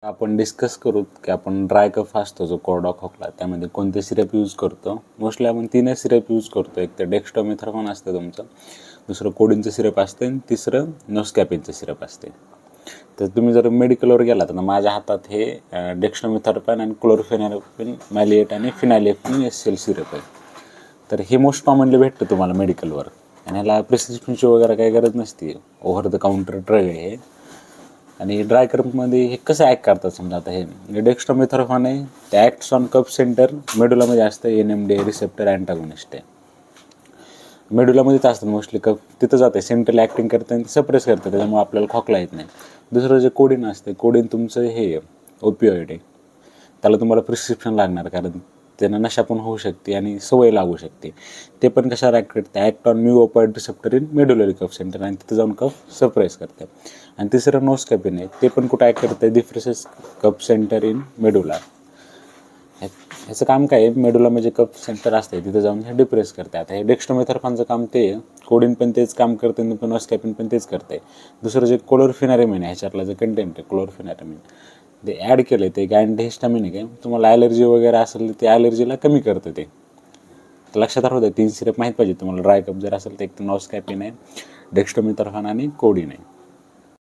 आपण डिस्कस करू की आपण ड्राय कफ असतो जो कोरडा खोकला त्यामध्ये कोणते सिरप यूज करतो. मोस्टली आपण 3 सिरप यूज करतो. एक तर डेक्स्ट्रोमेथर्फॉन असतं तुमचं, दुसरं कोडिनचं सिरप असते आणि तिसरं नोस्कॅपिनचं सिरप असते. तर तुम्ही जर मेडिकलवर गेला तर माझ्या हातात हे डेक्स्ट्रोमेथर्फॉन आणि क्लोरफेनॅरेपिन मॅलिएट आणि फिनालेक्विन एसएल सिरप आहे. तर हे मोस्ट कॉमनली भेटतं तुम्हाला मेडिकलवर आणि ह्याला प्रिस्क्रिप्शनची वगैरे काही गरज नसते. ओव्हर द काउंटर ड्रग आहे हे. आणि ड्राय कफमध्ये हे कसं ॲक्ट करतात समजा आता हे डेक्स्ट्रोमेथर्फॉन आहे ते ॲक्ट्स ऑन कफ सेंटर मेडुलामध्ये असतं. NMDA रिसेप्टर अँटागोनिस्ट आहे. मेडुलामध्येच असतं मोस्टली कफ तिथं जाते सेंट्रल ॲक्टिंग करतं आणि सप्रेस करतं, त्याच्यामुळे आपल्याला खोकला येत नाही. दुसरं जे कोडिन असते, कोडिन तुमचं हे ओपिओइड आहे, त्याला तुम्हाला प्रिस्क्रिप्शन लागणार कारण त्यानं नशा पण होऊ शकते आणि सवय लागू शकते. ते पण कशावर ॲक्ट करते, act on mu opioid receptor in medullary cough centre आणि तिथं जाऊन कफ सप्रेस करते. आणि तिसरं नोस्कॅपिन आहे, ते पण कुठं ॲक्ट करते, डिफ्रेसेस कफ सेंटर इन मेडुला. ह्याचं काम काय आहे, मेडुला म्हणजे कफ सेंटर असते तिथं जाऊन हे डिप्रेस करते. आता हे डेक्स्ट्रोमेथर्फॉनचं काम ते आहे, कोडिन पण तेच काम करते आणि नोस्कॅपिन पण तेच करते. दुसरं जे क्लोरफेनॅरेमिन आहे ह्याच्यातला जे कंटेंट आहे क्लोरफेनॅरेमिन ते ॲड केलं आहे, ते एक अँटीहिस्टामिनिक आहे. तुम्हाला ॲलर्जी वगैरे असेल ते ॲलर्जीला कमी करतं ते. तर लक्षात राहू द्या 3 सिरप माहीत पाहिजे तुम्हाला. ड्राय कफ जर असेल तर एक तर नोस्कॅपिन आहे, डेक्स्ट्रोमेथर्फॉन आणि कोडिन आहे.